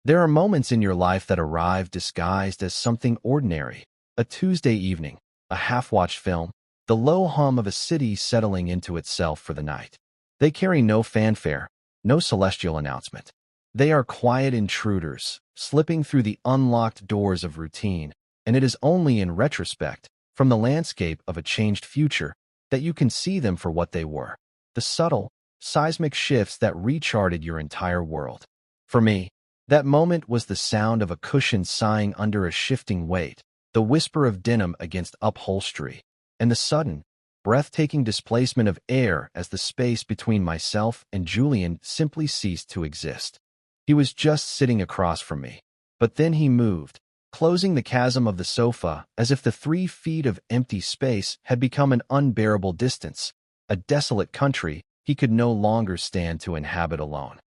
There are moments in your life that arrive disguised as something ordinary. A Tuesday evening, a half-watched film, the low hum of a city settling into itself for the night. They carry no fanfare, no celestial announcement. They are quiet intruders, slipping through the unlocked doors of routine, and it is only in retrospect, from the landscape of a changed future, that you can see them for what they were. The subtle, seismic shifts that recharted your entire world. For me, that moment was the sound of a cushion sighing under a shifting weight, the whisper of denim against upholstery, and the sudden, breathtaking displacement of air as the space between myself and Julian simply ceased to exist. He was just sitting across from me, but then he moved, closing the chasm of the sofa as if the 3 feet of empty space had become an unbearable distance, a desolate country he could no longer stand to inhabit alone.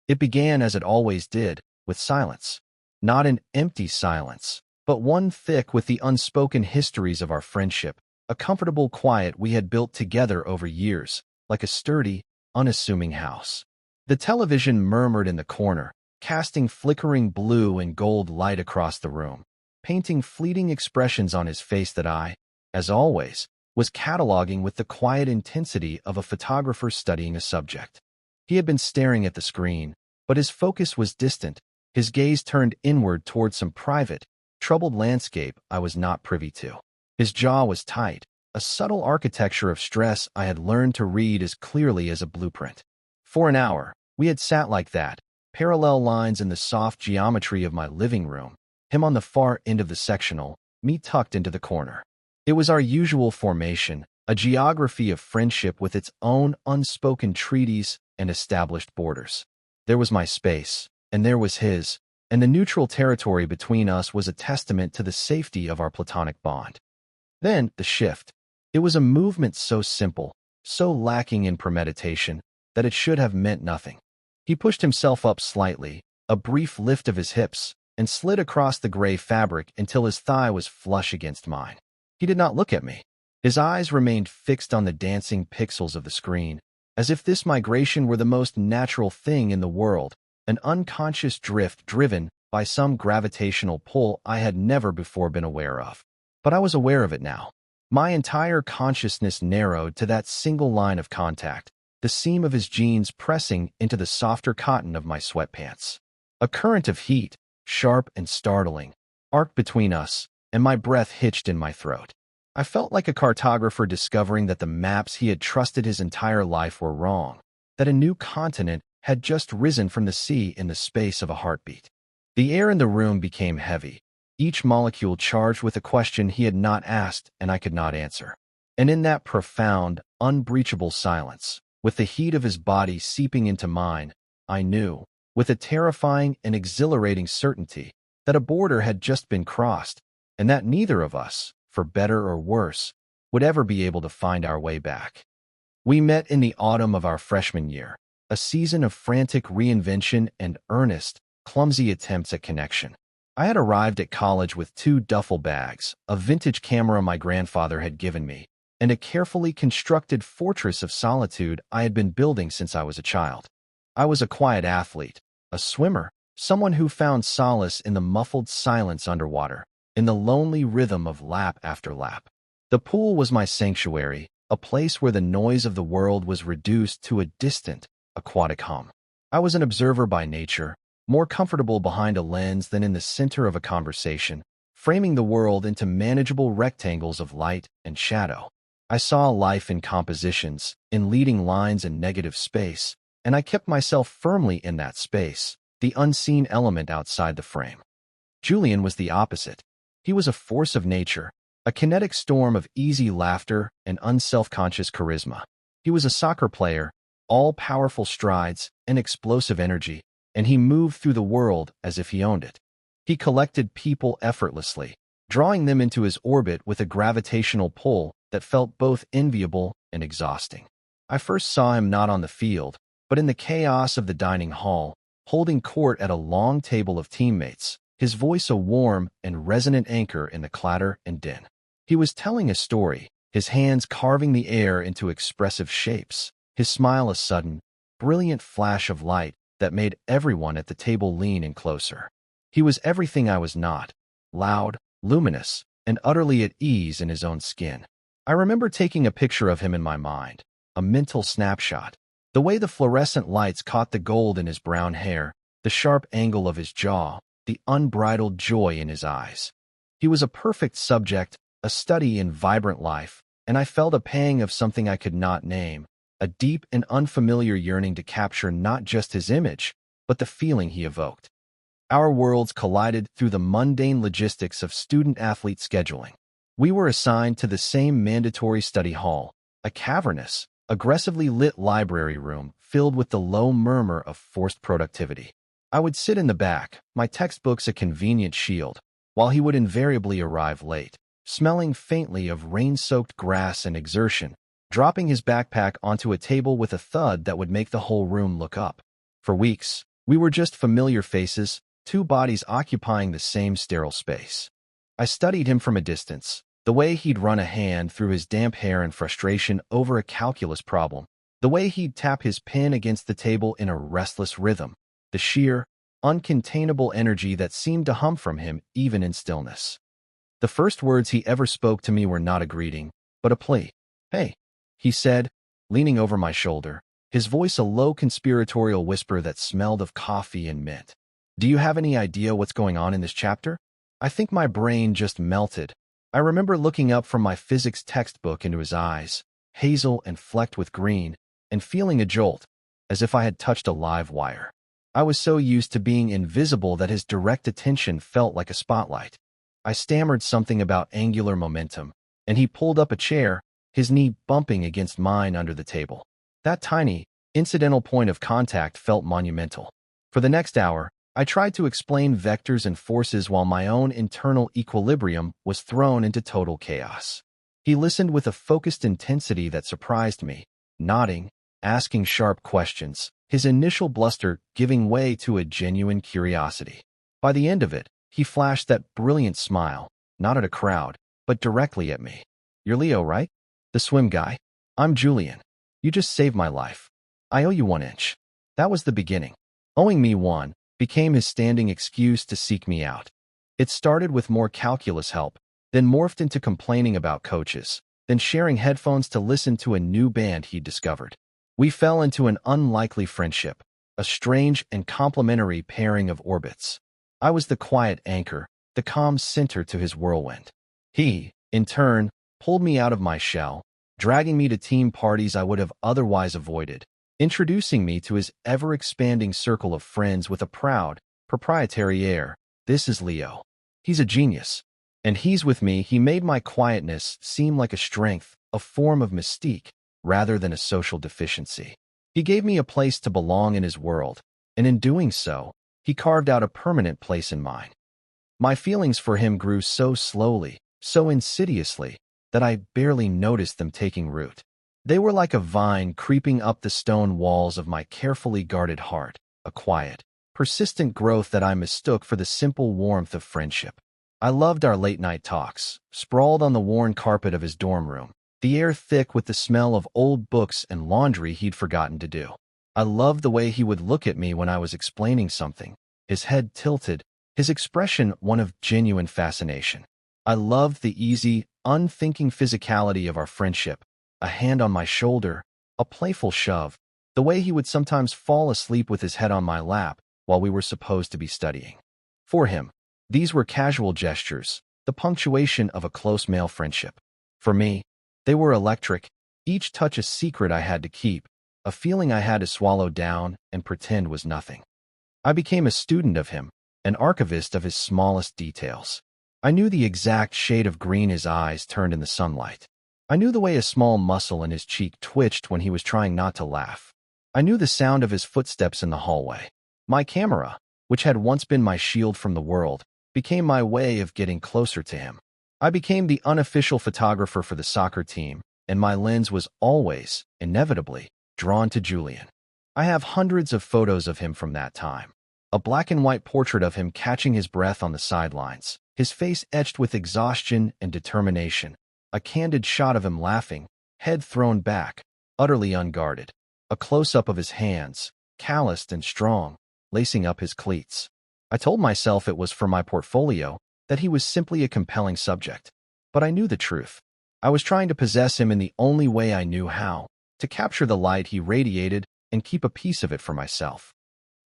It began as it always did, with silence. Not an empty silence, but one thick with the unspoken histories of our friendship, a comfortable quiet we had built together over years, like a sturdy, unassuming house. The television murmured in the corner, casting flickering blue and gold light across the room, painting fleeting expressions on his face that I, as always, was cataloging with the quiet intensity of a photographer studying a subject. He had been staring at the screen, but his focus was distant, his gaze turned inward toward some private, troubled landscape I was not privy to. His jaw was tight, a subtle architecture of stress I had learned to read as clearly as a blueprint. For an hour, we had sat like that, parallel lines in the soft geometry of my living room, him on the far end of the sectional, me tucked into the corner. It was our usual formation, a geography of friendship with its own unspoken treaties and established borders. There was my space, and there was his, and the neutral territory between us was a testament to the safety of our platonic bond. Then, the shift. It was a movement so simple, so lacking in premeditation, that it should have meant nothing. He pushed himself up slightly, a brief lift of his hips, and slid across the gray fabric until his thigh was flush against mine. He did not look at me. His eyes remained fixed on the dancing pixels of the screen, as if this migration were the most natural thing in the world, an unconscious drift driven by some gravitational pull I had never before been aware of. But I was aware of it now. My entire consciousness narrowed to that single line of contact, the seam of his jeans pressing into the softer cotton of my sweatpants. A current of heat, sharp and startling, arced between us, and my breath hitched in my throat. I felt like a cartographer discovering that the maps he had trusted his entire life were wrong, that a new continent had just risen from the sea in the space of a heartbeat. The air in the room became heavy, each molecule charged with a question he had not asked and I could not answer. And in that profound, unbreachable silence, with the heat of his body seeping into mine, I knew, with a terrifying and exhilarating certainty, that a border had just been crossed, and that neither of us, for better or worse, would ever be able to find our way back. We met in the autumn of our freshman year, a season of frantic reinvention and earnest, clumsy attempts at connection. I had arrived at college with 2 duffel bags, a vintage camera my grandfather had given me, and a carefully constructed fortress of solitude I had been building since I was a child. I was a quiet athlete, a swimmer, someone who found solace in the muffled silence underwater, in the lonely rhythm of lap after lap. The pool was my sanctuary, a place where the noise of the world was reduced to a distant, aquatic hum. I was an observer by nature, more comfortable behind a lens than in the center of a conversation, framing the world into manageable rectangles of light and shadow. I saw life in compositions, in leading lines and negative space, and I kept myself firmly in that space, the unseen element outside the frame. Julian was the opposite. He was a force of nature, a kinetic storm of easy laughter and unself-conscious charisma. He was a soccer player, all-powerful strides and explosive energy, and he moved through the world as if he owned it. He collected people effortlessly, drawing them into his orbit with a gravitational pull that felt both enviable and exhausting. I first saw him not on the field, but in the chaos of the dining hall, holding court at a long table of teammates, his voice a warm and resonant anchor in the clatter and din. He was telling a story, his hands carving the air into expressive shapes, his smile a sudden, brilliant flash of light that made everyone at the table lean in closer. He was everything I was not: loud, luminous, and utterly at ease in his own skin. I remember taking a picture of him in my mind, a mental snapshot. The way the fluorescent lights caught the gold in his brown hair, the sharp angle of his jaw, the unbridled joy in his eyes. He was a perfect subject, a study in vibrant life, and I felt a pang of something I could not name, a deep and unfamiliar yearning to capture not just his image, but the feeling he evoked. Our worlds collided through the mundane logistics of student-athlete scheduling. We were assigned to the same mandatory study hall, a cavernous, aggressively lit library room filled with the low murmur of forced productivity. I would sit in the back, my textbooks a convenient shield, while he would invariably arrive late, smelling faintly of rain-soaked grass and exertion, dropping his backpack onto a table with a thud that would make the whole room look up. For weeks, we were just familiar faces, two bodies occupying the same sterile space. I studied him from a distance, the way he'd run a hand through his damp hair in frustration over a calculus problem, the way he'd tap his pen against the table in a restless rhythm, the sheer, uncontainable energy that seemed to hum from him even in stillness. The first words he ever spoke to me were not a greeting, but a plea. "Hey," he said, leaning over my shoulder, his voice a low conspiratorial whisper that smelled of coffee and mint. "Do you have any idea what's going on in this chapter?" I think my brain just melted. I remember looking up from my physics textbook into his eyes, hazel and flecked with green, and feeling a jolt, as if I had touched a live wire. I was so used to being invisible that his direct attention felt like a spotlight. I stammered something about angular momentum, and he pulled up a chair, his knee bumping against mine under the table. That tiny, incidental point of contact felt monumental. For the next hour, I tried to explain vectors and forces while my own internal equilibrium was thrown into total chaos. He listened with a focused intensity that surprised me, nodding, asking sharp questions, his initial bluster giving way to a genuine curiosity. By the end of it, he flashed that brilliant smile, not at a crowd, but directly at me. "You're Leo, right? The swim guy? I'm Julian. You just saved my life. I owe you 1 inch." That was the beginning. Owing me one became his standing excuse to seek me out. It started with more calculus help, then morphed into complaining about coaches, then sharing headphones to listen to a new band he'd discovered. We fell into an unlikely friendship, a strange and complementary pairing of orbits. I was the quiet anchor, the calm center to his whirlwind. He, in turn, pulled me out of my shell, dragging me to team parties I would have otherwise avoided, introducing me to his ever-expanding circle of friends with a proud, proprietary air. "This is Leo. He's a genius. And he's with me." He made my quietness seem like a strength, a form of mystique, rather than a social deficiency. He gave me a place to belong in his world, and in doing so, he carved out a permanent place in mine. My feelings for him grew so slowly, so insidiously, that I barely noticed them taking root. They were like a vine creeping up the stone walls of my carefully guarded heart, a quiet, persistent growth that I mistook for the simple warmth of friendship. I loved our late-night talks, sprawled on the worn carpet of his dorm room, the air thick with the smell of old books and laundry he'd forgotten to do. I loved the way he would look at me when I was explaining something, his head tilted, his expression one of genuine fascination. I loved the easy, unthinking physicality of our friendship, a hand on my shoulder, a playful shove, the way he would sometimes fall asleep with his head on my lap while we were supposed to be studying. For him, these were casual gestures, the punctuation of a close male friendship. For me, they were electric, each touch a secret I had to keep, a feeling I had to swallow down and pretend was nothing. I became a student of him, an archivist of his smallest details. I knew the exact shade of green his eyes turned in the sunlight. I knew the way a small muscle in his cheek twitched when he was trying not to laugh. I knew the sound of his footsteps in the hallway. My camera, which had once been my shield from the world, became my way of getting closer to him. I became the unofficial photographer for the soccer team, and my lens was always, inevitably, drawn to Julian. I have hundreds of photos of him from that time. A black and white portrait of him catching his breath on the sidelines, his face etched with exhaustion and determination. A candid shot of him laughing, head thrown back, utterly unguarded. A close-up of his hands, calloused and strong, lacing up his cleats. I told myself it was for my portfolio, that he was simply a compelling subject. But I knew the truth. I was trying to possess him in the only way I knew how, to capture the light he radiated and keep a piece of it for myself.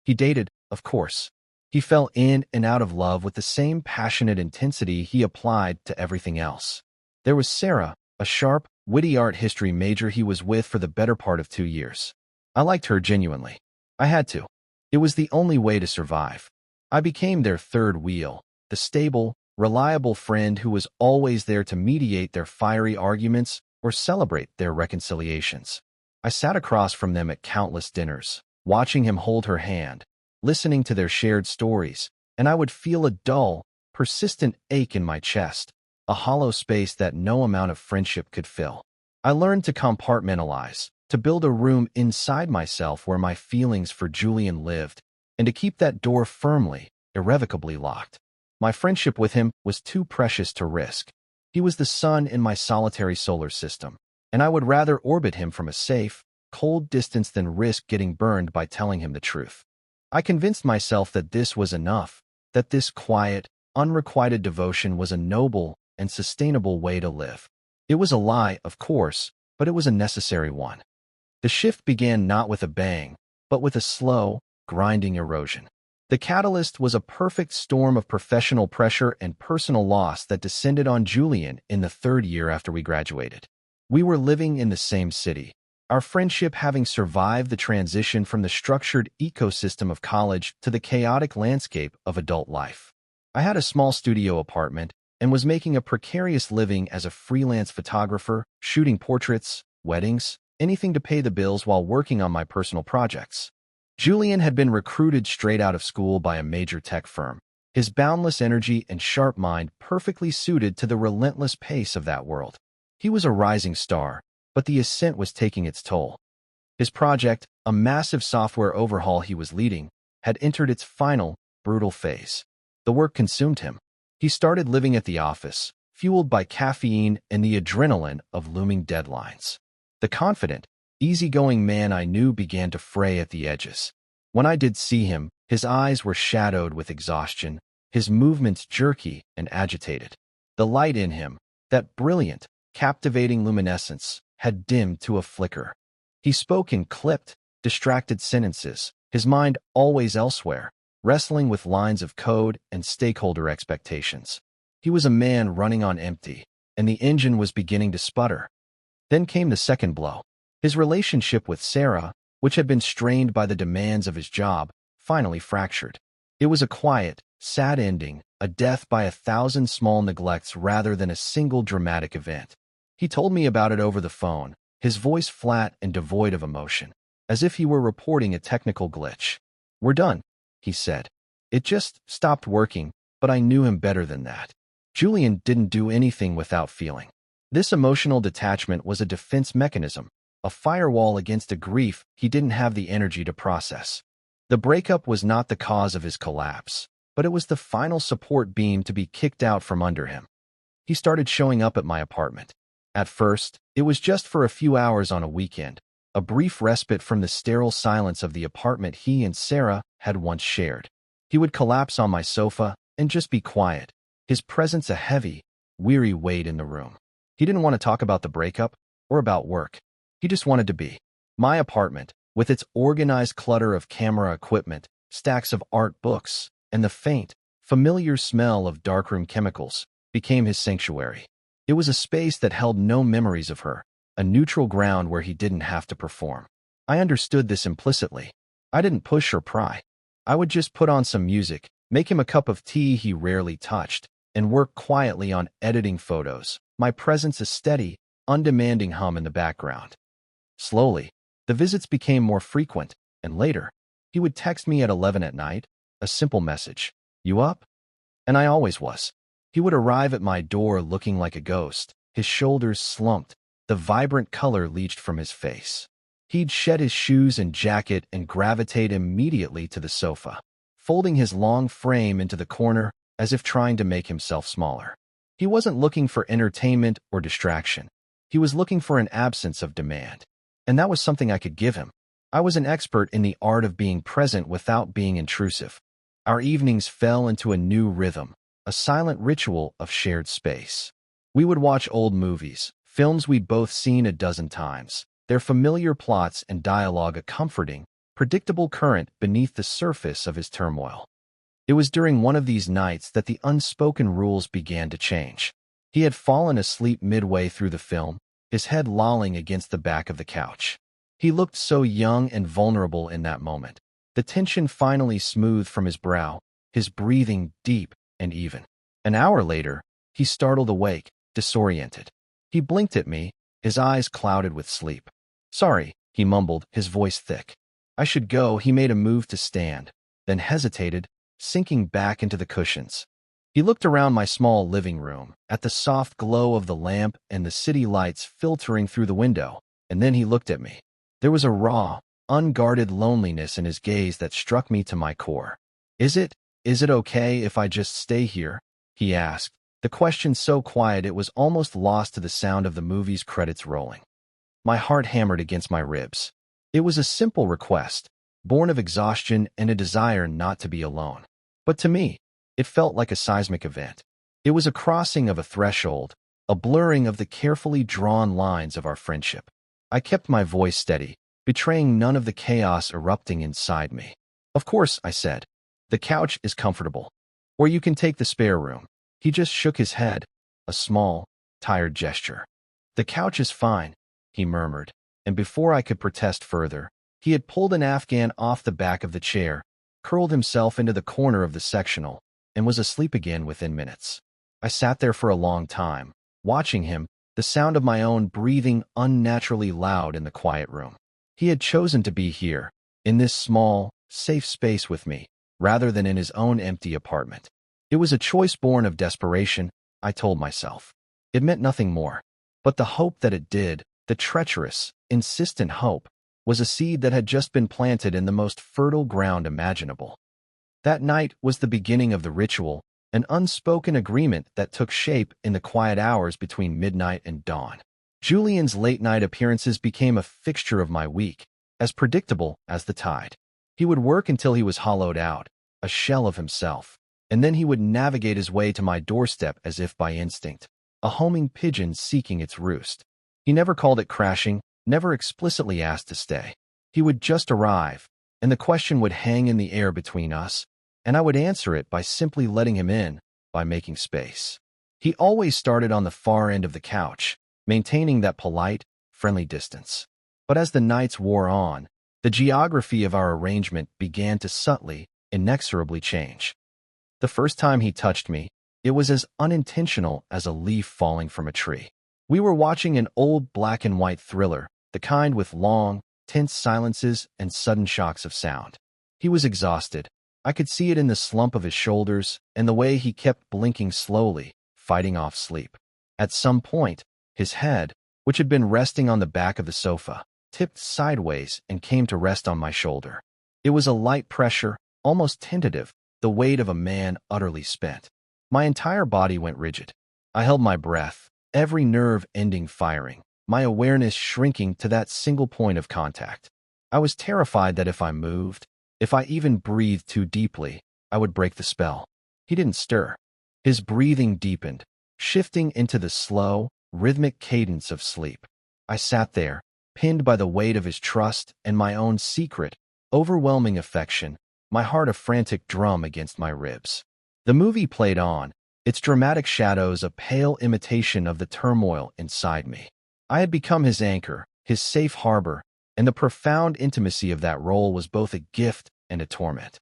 He dated, of course. He fell in and out of love with the same passionate intensity he applied to everything else. There was Sarah, a sharp, witty art history major he was with for the better part of 2 years. I liked her genuinely. I had to. It was the only way to survive. I became their third wheel, the stable, reliable friend who was always there to mediate their fiery arguments or celebrate their reconciliations. I sat across from them at countless dinners, watching him hold her hand, listening to their shared stories, and I would feel a dull, persistent ache in my chest, a hollow space that no amount of friendship could fill. I learned to compartmentalize, to build a room inside myself where my feelings for Julian lived, and to keep that door firmly, irrevocably locked. My friendship with him was too precious to risk. He was the sun in my solitary solar system, and I would rather orbit him from a safe, cold distance than risk getting burned by telling him the truth. I convinced myself that this was enough, that this quiet, unrequited devotion was a noble and sustainable way to live. It was a lie, of course, but it was a necessary one. The shift began not with a bang, but with a slow, grinding erosion. The catalyst was a perfect storm of professional pressure and personal loss that descended on Julian in the 3rd year after we graduated. We were living in the same city, our friendship having survived the transition from the structured ecosystem of college to the chaotic landscape of adult life. I had a small studio apartment and was making a precarious living as a freelance photographer, shooting portraits, weddings, anything to pay the bills while working on my personal projects. Julian had been recruited straight out of school by a major tech firm, his boundless energy and sharp mind perfectly suited to the relentless pace of that world. He was a rising star, but the ascent was taking its toll. His project, a massive software overhaul he was leading, had entered its final, brutal phase. The work consumed him. He started living at the office, fueled by caffeine and the adrenaline of looming deadlines. The confident, easygoing man I knew began to fray at the edges. When I did see him, his eyes were shadowed with exhaustion, his movements jerky and agitated. The light in him, that brilliant, captivating luminescence, had dimmed to a flicker. He spoke in clipped, distracted sentences, his mind always elsewhere, wrestling with lines of code and stakeholder expectations. He was a man running on empty, and the engine was beginning to sputter. Then came the second blow. His relationship with Sarah, which had been strained by the demands of his job, finally fractured. It was a quiet, sad ending, a death by 1,000 small neglects rather than a single dramatic event. He told me about it over the phone, his voice flat and devoid of emotion, as if he were reporting a technical glitch. "We're done," he said. "It just stopped working, but I knew him better than that." Julian didn't do anything without feeling. This emotional detachment was a defense mechanism, a firewall against a grief he didn't have the energy to process. The breakup was not the cause of his collapse, but it was the final support beam to be kicked out from under him. He started showing up at my apartment. At first, it was just for a few hours on a weekend, a brief respite from the sterile silence of the apartment he and Sarah had once shared. He would collapse on my sofa and just be quiet, his presence a heavy, weary weight in the room. He didn't want to talk about the breakup or about work. He just wanted to be. My apartment, with its organized clutter of camera equipment, stacks of art books, and the faint, familiar smell of darkroom chemicals, became his sanctuary. It was a space that held no memories of her, a neutral ground where he didn't have to perform. I understood this implicitly. I didn't push or pry. I would just put on some music, make him a cup of tea he rarely touched, and work quietly on editing photos, my presence a steady, undemanding hum in the background. Slowly, the visits became more frequent, and later, he would text me at 11 at night, a simple message, "You up?" And I always was. He would arrive at my door looking like a ghost, his shoulders slumped, the vibrant color leached from his face. He'd shed his shoes and jacket and gravitate immediately to the sofa, folding his long frame into the corner as if trying to make himself smaller. He wasn't looking for entertainment or distraction. He was looking for an absence of demand. And that was something I could give him. I was an expert in the art of being present without being intrusive. Our evenings fell into a new rhythm, a silent ritual of shared space. We would watch old movies, films we'd both seen a dozen times, their familiar plots and dialogue a comforting, predictable current beneath the surface of his turmoil. It was during one of these nights that the unspoken rules began to change. He had fallen asleep midway through the film, his head lolling against the back of the couch. He looked so young and vulnerable in that moment. The tension finally smoothed from his brow, his breathing deep and even. An hour later, he startled awake, disoriented. He blinked at me, his eyes clouded with sleep. "Sorry," he mumbled, his voice thick. "I should go." He made a move to stand, then hesitated, sinking back into the cushions. He looked around my small living room, at the soft glow of the lamp and the city lights filtering through the window, and then he looked at me. There was a raw, unguarded loneliness in his gaze that struck me to my core. Is it okay if I just stay here?" he asked, the question so quiet it was almost lost to the sound of the movie's credits rolling. My heart hammered against my ribs. It was a simple request, born of exhaustion and a desire not to be alone. But to me, it felt like a seismic event. It was a crossing of a threshold, a blurring of the carefully drawn lines of our friendship. I kept my voice steady, betraying none of the chaos erupting inside me. "Of course," I said. "The couch is comfortable. Or you can take the spare room." He just shook his head, a small, tired gesture. "The couch is fine," he murmured, and before I could protest further, he had pulled an Afghan off the back of the chair, curled himself into the corner of the sectional, and was asleep again within minutes. I sat there for a long time, watching him, the sound of my own breathing unnaturally loud in the quiet room. He had chosen to be here, in this small, safe space with me, rather than in his own empty apartment. It was a choice born of desperation, I told myself. It meant nothing more. But the hope that it did, the treacherous, insistent hope, was a seed that had just been planted in the most fertile ground imaginable. That night was the beginning of the ritual, an unspoken agreement that took shape in the quiet hours between midnight and dawn. Julian's late-night appearances became a fixture of my week, as predictable as the tide. He would work until he was hollowed out, a shell of himself, and then he would navigate his way to my doorstep as if by instinct, a homing pigeon seeking its roost. He never called it crashing, never explicitly asked to stay. He would just arrive, and the question would hang in the air between us, and I would answer it by simply letting him in, by making space. He always started on the far end of the couch, maintaining that polite, friendly distance. But as the nights wore on, the geography of our arrangement began to subtly, inexorably change. The first time he touched me, it was as unintentional as a leaf falling from a tree. We were watching an old black and white thriller, the kind with long, tense silences and sudden shocks of sound. He was exhausted. I could see it in the slump of his shoulders and the way he kept blinking slowly, fighting off sleep. At some point, his head, which had been resting on the back of the sofa, tipped sideways and came to rest on my shoulder. It was a light pressure, almost tentative, the weight of a man utterly spent. My entire body went rigid. I held my breath, every nerve ending firing, my awareness shrinking to that single point of contact. I was terrified that if I moved, if I even breathed too deeply, I would break the spell. He didn't stir. His breathing deepened, shifting into the slow, rhythmic cadence of sleep. I sat there, pinned by the weight of his trust and my own secret, overwhelming affection, my heart a frantic drum against my ribs. The movie played on, its dramatic shadows a pale imitation of the turmoil inside me. I had become his anchor, his safe harbor, and the profound intimacy of that role was both a gift and a torment.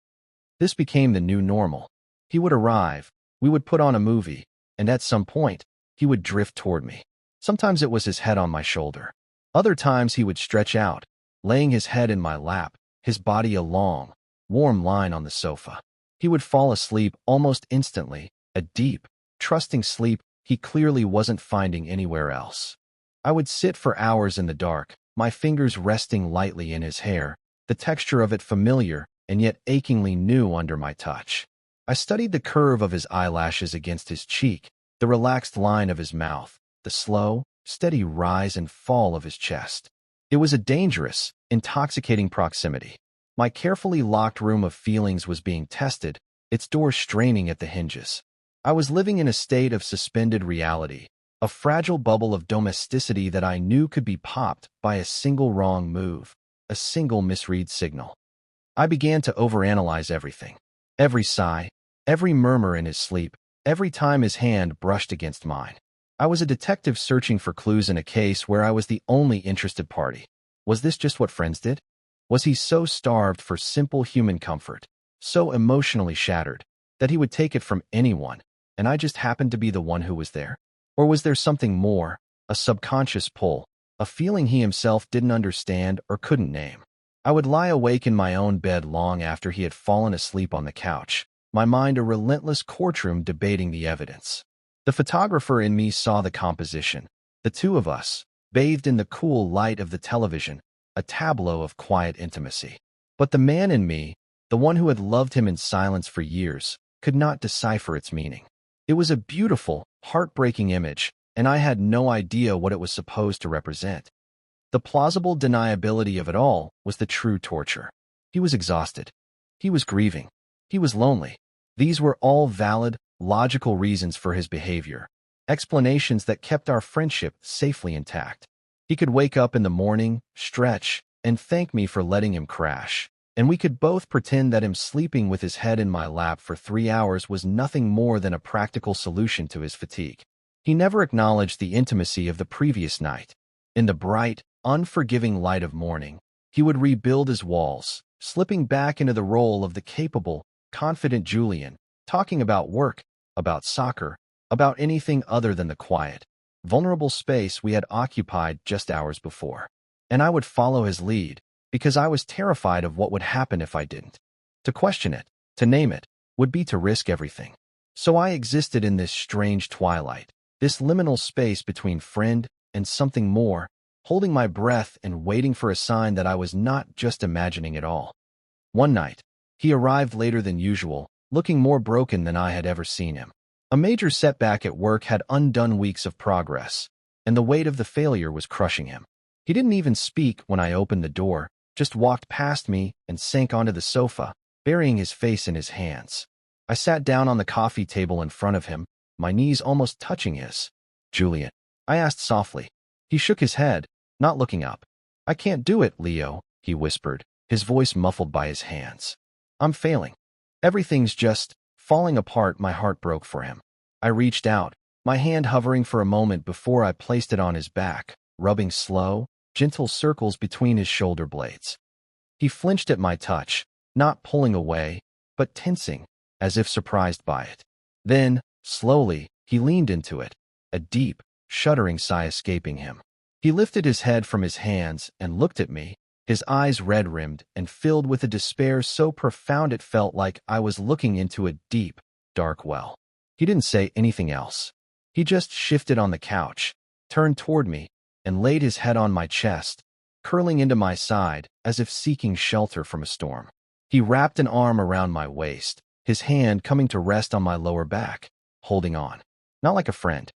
This became the new normal. He would arrive, we would put on a movie, and at some point, he would drift toward me. Sometimes it was his head on my shoulder. Other times he would stretch out, laying his head in my lap, his body a long, warm line on the sofa. He would fall asleep almost instantly, a deep, trusting sleep he clearly wasn't finding anywhere else. I would sit for hours in the dark, my fingers resting lightly in his hair, the texture of it familiar and yet achingly new under my touch. I studied the curve of his eyelashes against his cheek, the relaxed line of his mouth, the slow, steady rise and fall of his chest. It was a dangerous, intoxicating proximity. My carefully locked room of feelings was being tested, its door straining at the hinges. I was living in a state of suspended reality, a fragile bubble of domesticity that I knew could be popped by a single wrong move, a single misread signal. I began to overanalyze everything. Every sigh, every murmur in his sleep, every time his hand brushed against mine. I was a detective searching for clues in a case where I was the only interested party. Was this just what friends did? Was he so starved for simple human comfort, so emotionally shattered, that he would take it from anyone, and I just happened to be the one who was there? Or was there something more, a subconscious pull, a feeling he himself didn't understand or couldn't name? I would lie awake in my own bed long after he had fallen asleep on the couch, my mind a relentless courtroom debating the evidence. The photographer in me saw the composition, the two of us, bathed in the cool light of the television, a tableau of quiet intimacy. But the man in me, the one who had loved him in silence for years, could not decipher its meaning. It was a beautiful, heartbreaking image, and I had no idea what it was supposed to represent. The plausible deniability of it all was the true torture. He was exhausted. He was grieving. He was lonely. These were all valid, logical reasons for his behavior, explanations that kept our friendship safely intact. He could wake up in the morning, stretch, and thank me for letting him crash, and we could both pretend that him sleeping with his head in my lap for 3 hours was nothing more than a practical solution to his fatigue. He never acknowledged the intimacy of the previous night. In the bright, unforgiving light of morning, he would rebuild his walls, slipping back into the role of the capable, confident Julian, talking about work, about soccer, about anything other than the quiet, vulnerable space we had occupied just hours before. And I would follow his lead, because I was terrified of what would happen if I didn't. To question it, to name it, would be to risk everything. So I existed in this strange twilight, this liminal space between friend and something more, holding my breath and waiting for a sign that I was not just imagining it all. One night, he arrived later than usual, looking more broken than I had ever seen him. A major setback at work had undone weeks of progress, and the weight of the failure was crushing him. He didn't even speak when I opened the door, just walked past me and sank onto the sofa, burying his face in his hands. I sat down on the coffee table in front of him, my knees almost touching his. "Julian," I asked softly. He shook his head, not looking up. "I can't do it, Leo," he whispered, his voice muffled by his hands. "I'm failing. Everything's just falling apart." My heart broke for him. I reached out, my hand hovering for a moment before I placed it on his back, rubbing slow, gentle circles between his shoulder blades. He flinched at my touch, not pulling away, but tensing, as if surprised by it. Then, slowly, he leaned into it, a deep, shuddering sigh escaping him. He lifted his head from his hands and looked at me, his eyes red-rimmed and filled with a despair so profound it felt like I was looking into a deep, dark well. He didn't say anything else. He just shifted on the couch, turned toward me, and laid his head on my chest, curling into my side as if seeking shelter from a storm. He wrapped an arm around my waist, his hand coming to rest on my lower back, holding on. Not like a friend,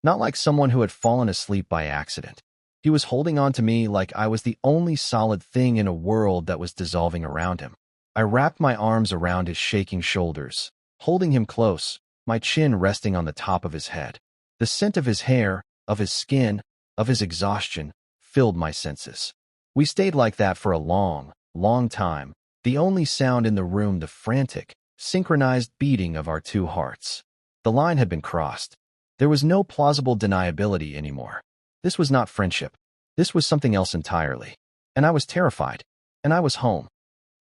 not like someone who had fallen asleep by accident. He was holding on to me like I was the only solid thing in a world that was dissolving around him. I wrapped my arms around his shaking shoulders, holding him close, my chin resting on the top of his head. The scent of his hair, of his skin, of his exhaustion, filled my senses. We stayed like that for a long, long time, the only sound in the room the frantic, synchronized beating of our two hearts. The line had been crossed. There was no plausible deniability anymore. This was not friendship. This was something else entirely. And I was terrified. And I was home.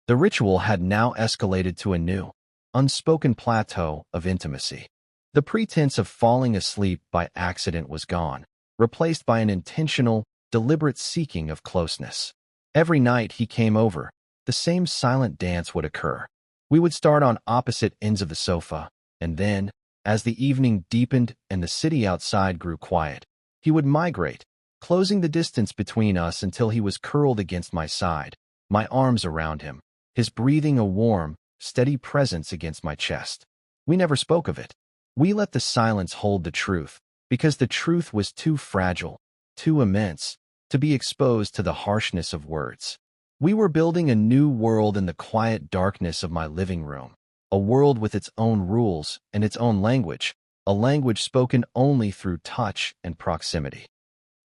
The ritual had now escalated to a new, unspoken plateau of intimacy. The pretense of falling asleep by accident was gone, replaced by an intentional, deliberate seeking of closeness. Every night he came over, the same silent dance would occur. We would start on opposite ends of the sofa, and then, as the evening deepened and the city outside grew quiet, he would migrate, closing the distance between us until he was curled against my side, my arms around him, his breathing a warm, steady presence against my chest. We never spoke of it. We let the silence hold the truth, because the truth was too fragile, too immense, to be exposed to the harshness of words. We were building a new world in the quiet darkness of my living room, a world with its own rules and its own language, a language spoken only through touch and proximity.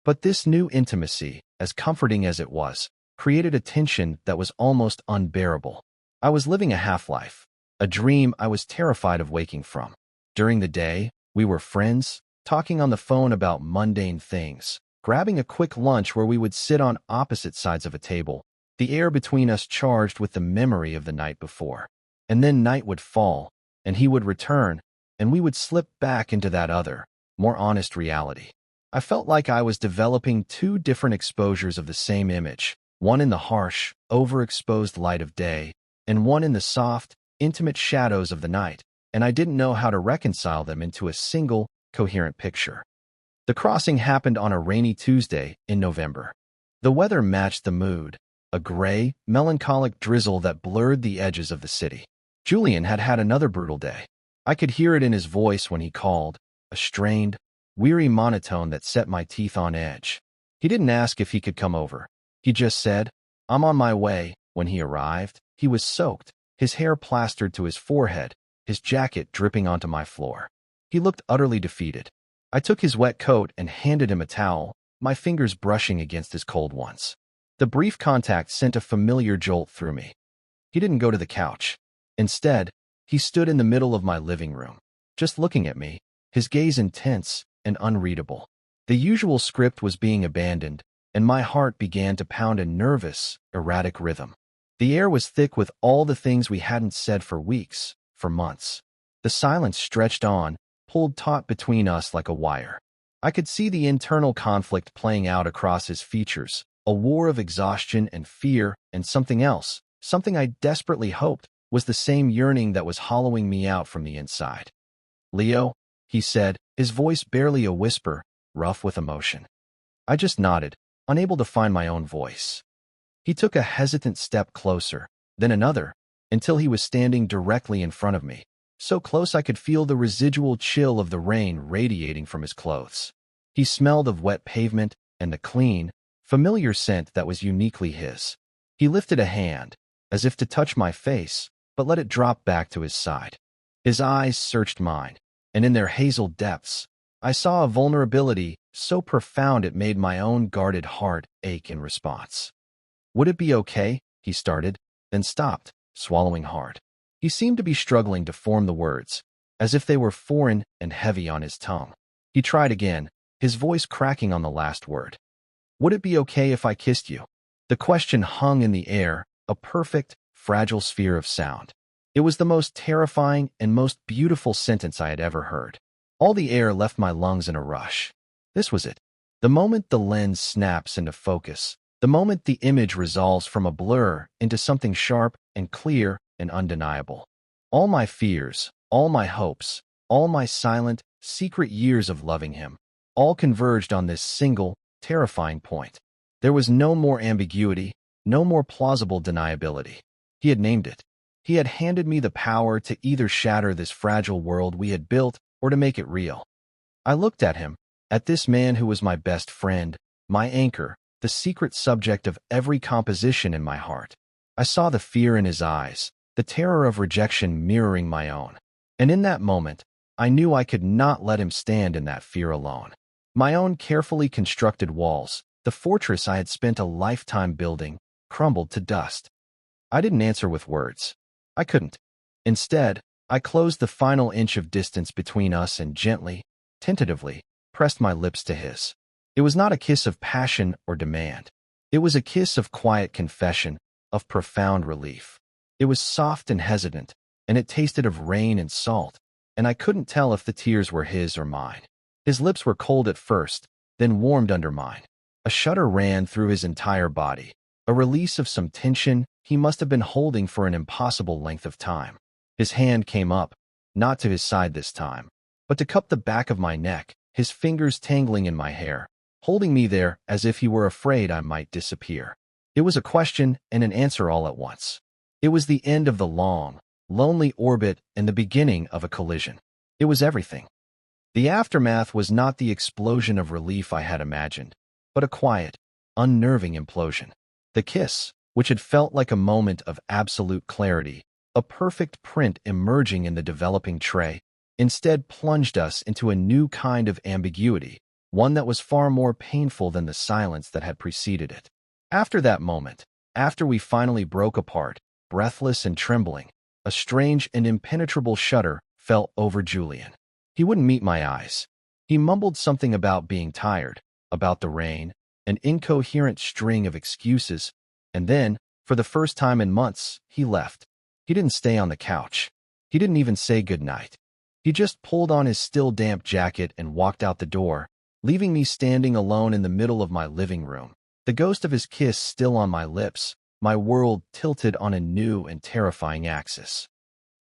But this new intimacy, as comforting as it was, created a tension that was almost unbearable. I was living a half-life, a dream I was terrified of waking from. During the day, we were friends, talking on the phone about mundane things, grabbing a quick lunch where we would sit on opposite sides of a table, the air between us charged with the memory of the night before. And then night would fall, and he would return, and we would slip back into that other, more honest reality. I felt like I was developing two different exposures of the same image, one in the harsh, overexposed light of day, and one in the soft, intimate shadows of the night, and I didn't know how to reconcile them into a single, coherent picture. The crossing happened on a rainy Tuesday in November. The weather matched the mood, a gray, melancholic drizzle that blurred the edges of the city. Julian had had another brutal day. I could hear it in his voice when he called, a strained, weary monotone that set my teeth on edge. He didn't ask if he could come over. He just said, "I'm on my way." When he arrived, he was soaked, his hair plastered to his forehead, his jacket dripping onto my floor. He looked utterly defeated. I took his wet coat and handed him a towel, my fingers brushing against his cold ones. The brief contact sent a familiar jolt through me. He didn't go to the couch. Instead, he stood in the middle of my living room, just looking at me, his gaze intense and unreadable. The usual script was being abandoned, and my heart began to pound a nervous, erratic rhythm. The air was thick with all the things we hadn't said for weeks, for months. The silence stretched on, pulled taut between us like a wire. I could see the internal conflict playing out across his features, a war of exhaustion and fear and something else, something I desperately hoped was the same yearning that was hollowing me out from the inside. "Leo," he said, his voice barely a whisper, rough with emotion. I just nodded, unable to find my own voice. He took a hesitant step closer, then another, until he was standing directly in front of me, so close I could feel the residual chill of the rain radiating from his clothes. He smelled of wet pavement and the clean, familiar scent that was uniquely his. He lifted a hand, as if to touch my face, but let it drop back to his side. His eyes searched mine, and in their hazel depths, I saw a vulnerability so profound it made my own guarded heart ache in response. "Would it be okay?" he started, then stopped, swallowing hard. He seemed to be struggling to form the words, as if they were foreign and heavy on his tongue. He tried again, his voice cracking on the last word. "Would it be okay if I kissed you?" The question hung in the air, a perfect, fragile sphere of sound. It was the most terrifying and most beautiful sentence I had ever heard. All the air left my lungs in a rush. This was it. The moment the lens snaps into focus, the moment the image resolves from a blur into something sharp and clear and undeniable. All my fears, all my hopes, all my silent, secret years of loving him, all converged on this single, terrifying point. There was no more ambiguity, no more plausible deniability. He had named it. He had handed me the power to either shatter this fragile world we had built or to make it real. I looked at him, at this man who was my best friend, my anchor, the secret subject of every composition in my heart. I saw the fear in his eyes, the terror of rejection mirroring my own. And in that moment, I knew I could not let him stand in that fear alone. My own carefully constructed walls, the fortress I had spent a lifetime building, crumbled to dust. I didn't answer with words. I couldn't. Instead, I closed the final inch of distance between us and gently, tentatively, pressed my lips to his. It was not a kiss of passion or demand. It was a kiss of quiet confession, of profound relief. It was soft and hesitant, and it tasted of rain and salt, and I couldn't tell if the tears were his or mine. His lips were cold at first, then warmed under mine. A shudder ran through his entire body, a release of some tension he must have been holding for an impossible length of time. His hand came up, not to his side this time, but to cup the back of my neck, his fingers tangling in my hair, holding me there as if he were afraid I might disappear. It was a question and an answer all at once. It was the end of the long, lonely orbit and the beginning of a collision. It was everything. The aftermath was not the explosion of relief I had imagined, but a quiet, unnerving implosion. The kiss, which had felt like a moment of absolute clarity, a perfect print emerging in the developing tray, instead plunged us into a new kind of ambiguity, one that was far more painful than the silence that had preceded it. After that moment, after we finally broke apart, breathless and trembling, a strange and impenetrable shudder fell over Julian. He wouldn't meet my eyes. He mumbled something about being tired, about the rain, an incoherent string of excuses, and then, for the first time in months, he left. He didn't stay on the couch. He didn't even say goodnight. He just pulled on his still damp jacket and walked out the door, leaving me standing alone in the middle of my living room, the ghost of his kiss still on my lips, my world tilted on a new and terrifying axis.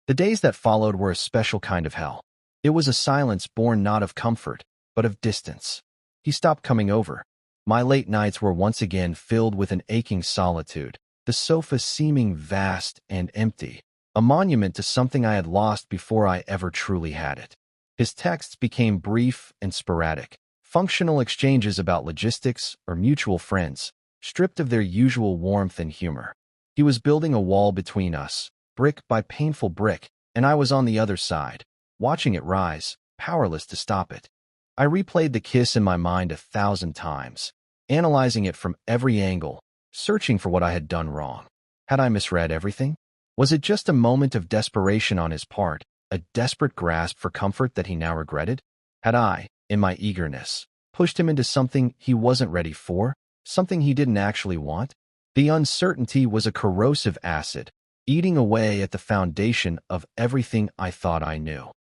The days that followed were a special kind of hell. It was a silence born not of comfort, but of distance. He stopped coming over. My late nights were once again filled with an aching solitude, the sofa seeming vast and empty, a monument to something I had lost before I ever truly had it. His texts became brief and sporadic, functional exchanges about logistics or mutual friends, stripped of their usual warmth and humor. He was building a wall between us, brick by painful brick, and I was on the other side, watching it rise, powerless to stop it. I replayed the kiss in my mind 1,000 times, analyzing it from every angle, searching for what I had done wrong. Had I misread everything? Was it just a moment of desperation on his part, a desperate grasp for comfort that he now regretted? Had I, in my eagerness, pushed him into something he wasn't ready for, something he didn't actually want? The uncertainty was a corrosive acid, eating away at the foundation of everything I thought I knew.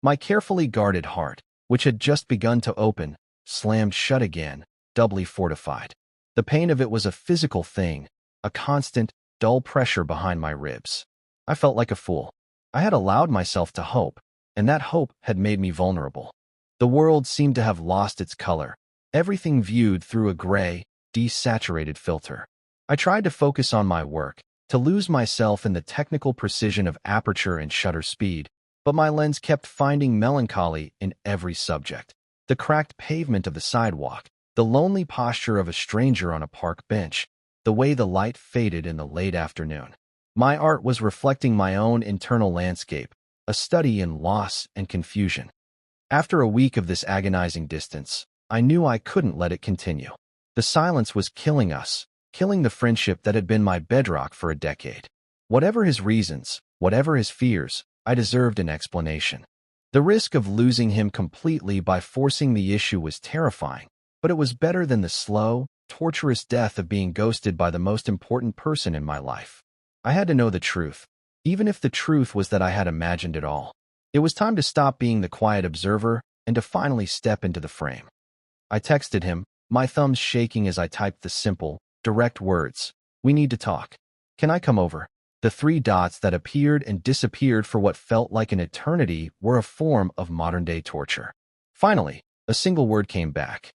My carefully guarded heart, which had just begun to open, slammed shut again, doubly fortified. The pain of it was a physical thing, a constant, dull pressure behind my ribs. I felt like a fool. I had allowed myself to hope, and that hope had made me vulnerable. The world seemed to have lost its color, everything viewed through a gray, desaturated filter. I tried to focus on my work, to lose myself in the technical precision of aperture and shutter speed, but my lens kept finding melancholy in every subject. The cracked pavement of the sidewalk, the lonely posture of a stranger on a park bench, the way the light faded in the late afternoon. My art was reflecting my own internal landscape, a study in loss and confusion. After a week of this agonizing distance, I knew I couldn't let it continue. The silence was killing us, killing the friendship that had been my bedrock for a decade. Whatever his reasons, whatever his fears, I deserved an explanation. The risk of losing him completely by forcing the issue was terrifying, but it was better than the slow, torturous death of being ghosted by the most important person in my life. I had to know the truth, even if the truth was that I had imagined it all. It was time to stop being the quiet observer and to finally step into the frame. I texted him, my thumbs shaking as I typed the simple, direct words, "We need to talk. Can I come over?" The three dots that appeared and disappeared for what felt like an eternity were a form of modern-day torture. Finally, a single word came back.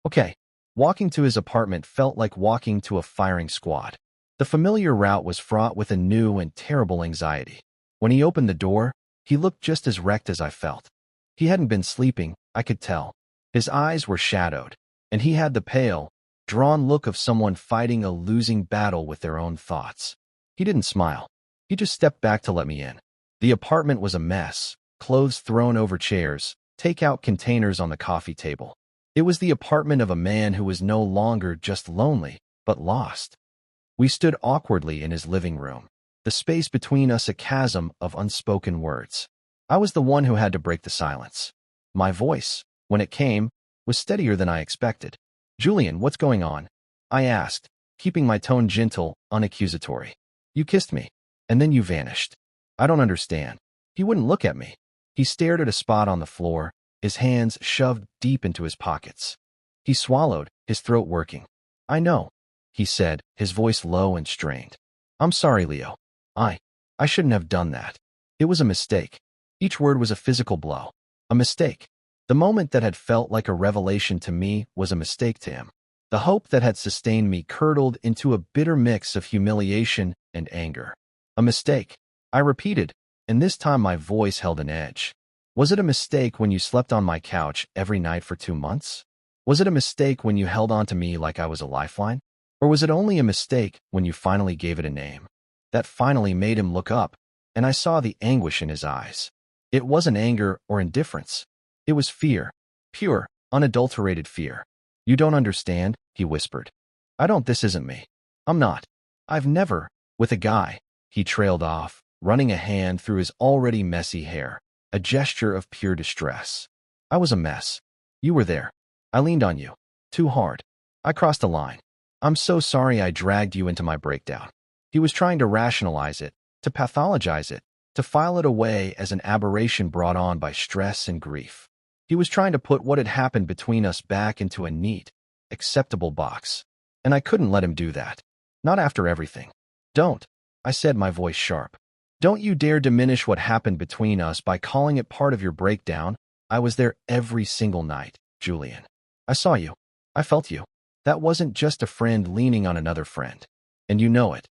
Okay. Walking to his apartment felt like walking to a firing squad. The familiar route was fraught with a new and terrible anxiety. When he opened the door, he looked just as wrecked as I felt. He hadn't been sleeping, I could tell. His eyes were shadowed, and he had the pale, drawn look of someone fighting a losing battle with their own thoughts. He didn't smile. He just stepped back to let me in. The apartment was a mess, clothes thrown over chairs, takeout containers on the coffee table. It was the apartment of a man who was no longer just lonely, but lost. We stood awkwardly in his living room, the space between us a chasm of unspoken words. I was the one who had to break the silence. My voice, when it came, was steadier than I expected. "Julian, what's going on?" I asked, keeping my tone gentle, unaccusatory. "You kissed me, and then you vanished. I don't understand." He wouldn't look at me. He stared at a spot on the floor, his hands shoved deep into his pockets. He swallowed, his throat working. "I know," he said, his voice low and strained. "I'm sorry, Leo. I shouldn't have done that. It was a mistake." Each word was a physical blow. A mistake. The moment that had felt like a revelation to me was a mistake to him. The hope that had sustained me curdled into a bitter mix of humiliation and anger. A mistake, I repeated, and this time my voice held an edge. Was it a mistake when you slept on my couch every night for 2 months? Was it a mistake when you held on to me like I was a lifeline? Or was it only a mistake when you finally gave it a name? That finally made him look up, and I saw the anguish in his eyes. It wasn't anger or indifference. It was fear. Pure, unadulterated fear. You don't understand, he whispered. This isn't me. I'm not. I've never, with a guy. He trailed off, running a hand through his already messy hair, a gesture of pure distress. I was a mess. You were there. I leaned on you. Too hard. I crossed a line. I'm so sorry I dragged you into my breakdown. He was trying to rationalize it, to pathologize it, to file it away as an aberration brought on by stress and grief. He was trying to put what had happened between us back into a neat, acceptable box. And I couldn't let him do that. Not after everything. Don't, I said, my voice sharp. Don't you dare diminish what happened between us by calling it part of your breakdown. I was there every single night, Julian. I saw you. I felt you. That wasn't just a friend leaning on another friend. And you know it.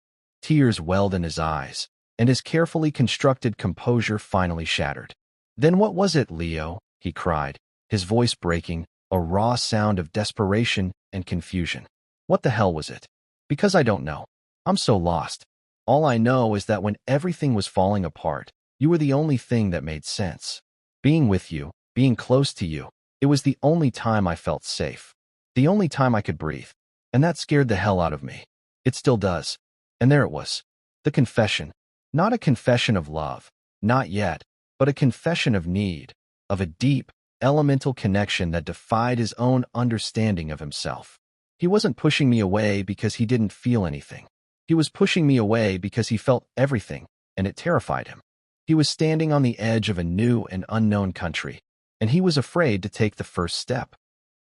Tears welled in his eyes, and his carefully constructed composure finally shattered. Then what was it, Leo? He cried, his voice breaking, a raw sound of desperation and confusion. What the hell was it? Because I don't know. I'm so lost. All I know is that when everything was falling apart, you were the only thing that made sense. Being with you, being close to you, it was the only time I felt safe. The only time I could breathe. And that scared the hell out of me. It still does. And there it was. The confession. Not a confession of love. Not yet. But a confession of need. Of a deep, elemental connection that defied his own understanding of himself. He wasn't pushing me away because he didn't feel anything. He was pushing me away because he felt everything, and it terrified him. He was standing on the edge of a new and unknown country, and he was afraid to take the first step.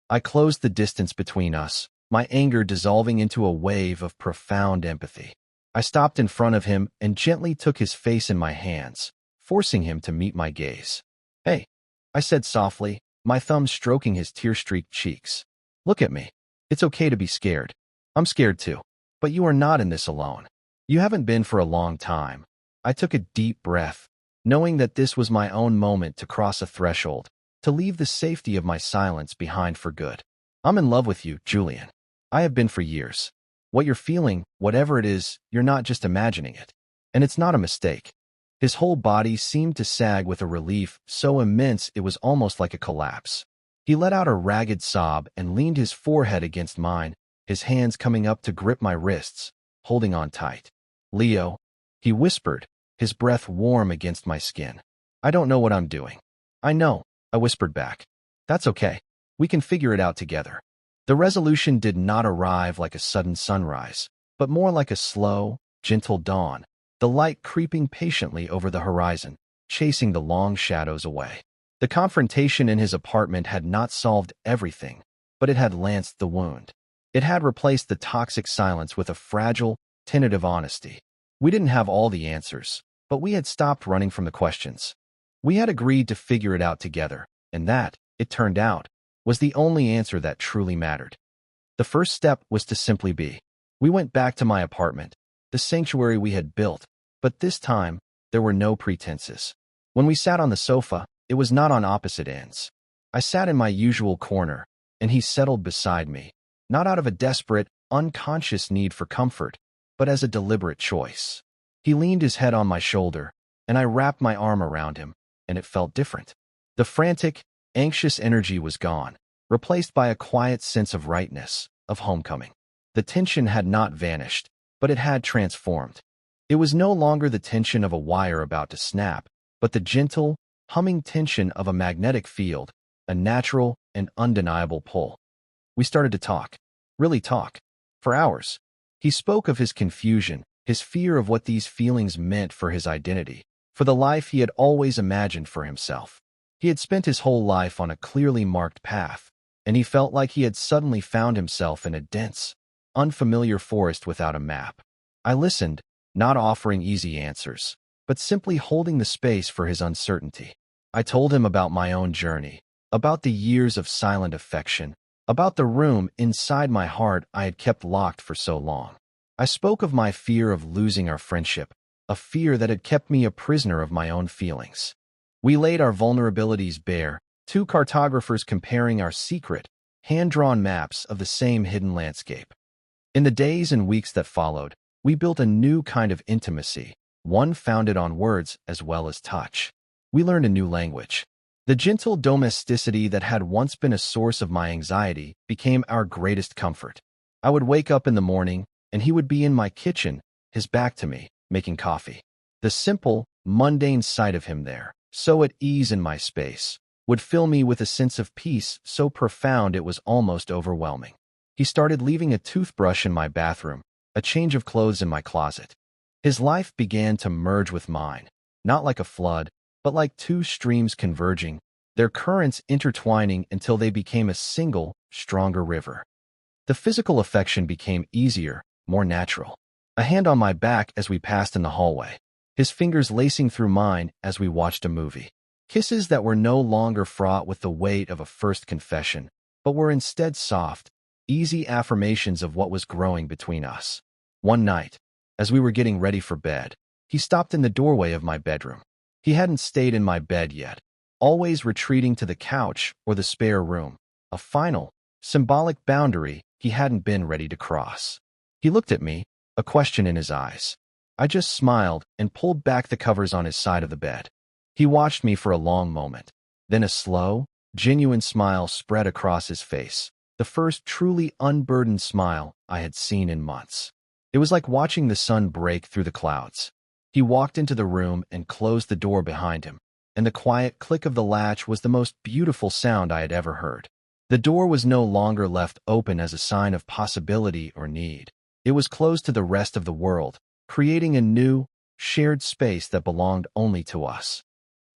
I closed the distance between us, my anger dissolving into a wave of profound empathy. I stopped in front of him and gently took his face in my hands, forcing him to meet my gaze. Hey, I said softly, my thumb stroking his tear-streaked cheeks. Look at me. It's okay to be scared. I'm scared too. But you are not in this alone. You haven't been for a long time. I took a deep breath, knowing that this was my own moment to cross a threshold, to leave the safety of my silence behind for good. I'm in love with you, Julian. I have been for years. What you're feeling, whatever it is, you're not just imagining it. And it's not a mistake. His whole body seemed to sag with a relief so immense it was almost like a collapse. He let out a ragged sob and leaned his forehead against mine, his hands coming up to grip my wrists, holding on tight. Leo, he whispered, his breath warm against my skin. I don't know what I'm doing. I know, I whispered back. That's okay. We can figure it out together. The resolution did not arrive like a sudden sunrise, but more like a slow, gentle dawn, the light creeping patiently over the horizon, chasing the long shadows away. The confrontation in his apartment had not solved everything, but it had lanced the wound. It had replaced the toxic silence with a fragile, tentative honesty. We didn't have all the answers, but we had stopped running from the questions. We had agreed to figure it out together, and that, it turned out, was the only answer that truly mattered. The first step was to simply be. We went back to my apartment, the sanctuary we had built, but this time, there were no pretenses. When we sat on the sofa, it was not on opposite ends. I sat in my usual corner, and he settled beside me, not out of a desperate, unconscious need for comfort, but as a deliberate choice. He leaned his head on my shoulder, and I wrapped my arm around him, and it felt different. The frantic, anxious energy was gone, replaced by a quiet sense of rightness, of homecoming. The tension had not vanished, but it had transformed. It was no longer the tension of a wire about to snap, but the gentle, humming tension of a magnetic field, a natural and undeniable pull. We started to talk, really talk, for hours. He spoke of his confusion, his fear of what these feelings meant for his identity, for the life he had always imagined for himself. He had spent his whole life on a clearly marked path, and he felt like he had suddenly found himself in a dense, unfamiliar forest without a map. I listened, not offering easy answers, but simply holding the space for his uncertainty. I told him about my own journey, about the years of silent affection, about the room inside my heart I had kept locked for so long. I spoke of my fear of losing our friendship, a fear that had kept me a prisoner of my own feelings. We laid our vulnerabilities bare, two cartographers comparing our secret, hand-drawn maps of the same hidden landscape. In the days and weeks that followed, we built a new kind of intimacy, one founded on words as well as touch. We learned a new language. The gentle domesticity that had once been a source of my anxiety became our greatest comfort. I would wake up in the morning, and he would be in my kitchen, his back to me, making coffee. The simple, mundane sight of him there, so at ease in my space, would fill me with a sense of peace so profound it was almost overwhelming. He started leaving a toothbrush in my bathroom, a change of clothes in my closet. His life began to merge with mine, not like a flood, but like two streams converging, their currents intertwining until they became a single, stronger river. The physical affection became easier, more natural. A hand on my back as we passed in the hallway, his fingers lacing through mine as we watched a movie. Kisses that were no longer fraught with the weight of a first confession, but were instead soft, easy affirmations of what was growing between us. One night, as we were getting ready for bed, he stopped in the doorway of my bedroom. He hadn't stayed in my bed yet, always retreating to the couch or the spare room, a final, symbolic boundary he hadn't been ready to cross. He looked at me, a question in his eyes. I just smiled and pulled back the covers on his side of the bed. He watched me for a long moment. Then a slow, genuine smile spread across his face, the first truly unburdened smile I had seen in months. It was like watching the sun break through the clouds. He walked into the room and closed the door behind him, and the quiet click of the latch was the most beautiful sound I had ever heard. The door was no longer left open as a sign of possibility or need. It was closed to the rest of the world, creating a new, shared space that belonged only to us.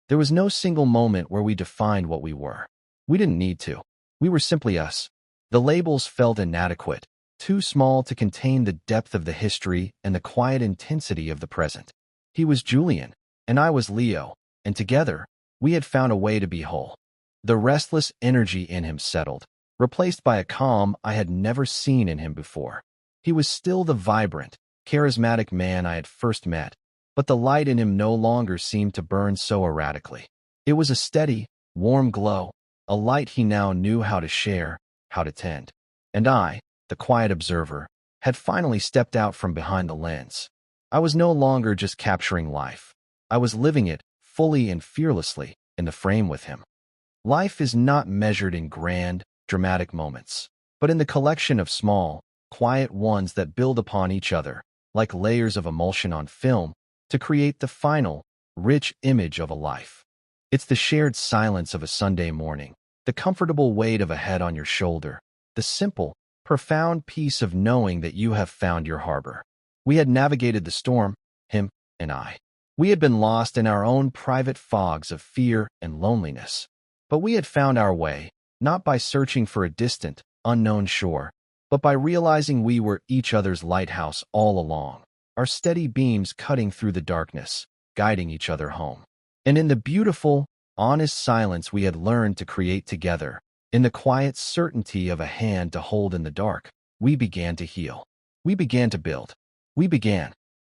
There was no single moment where we defined what we were. We didn't need to. We were simply us. The labels felt inadequate, too small to contain the depth of the history and the quiet intensity of the present. He was Julian, and I was Leo, and together, we had found a way to be whole. The restless energy in him settled, replaced by a calm I had never seen in him before. He was still the vibrant, charismatic man I had first met, but the light in him no longer seemed to burn so erratically. It was a steady, warm glow, a light he now knew how to share, how to tend. And I, the quiet observer, had finally stepped out from behind the lens. I was no longer just capturing life. I was living it, fully and fearlessly, in the frame with him. Life is not measured in grand, dramatic moments, but in the collection of small, quiet ones that build upon each other, like layers of emulsion on film, to create the final, rich image of a life. It's the shared silence of a Sunday morning, the comfortable weight of a head on your shoulder, the simple, profound peace of knowing that you have found your harbor. We had navigated the storm, him and I. We had been lost in our own private fogs of fear and loneliness. But we had found our way, not by searching for a distant, unknown shore, but by realizing we were each other's lighthouse all along, our steady beams cutting through the darkness, guiding each other home. And in the beautiful, honest silence we had learned to create together, in the quiet certainty of a hand to hold in the dark, we began to heal. We began to build. We began,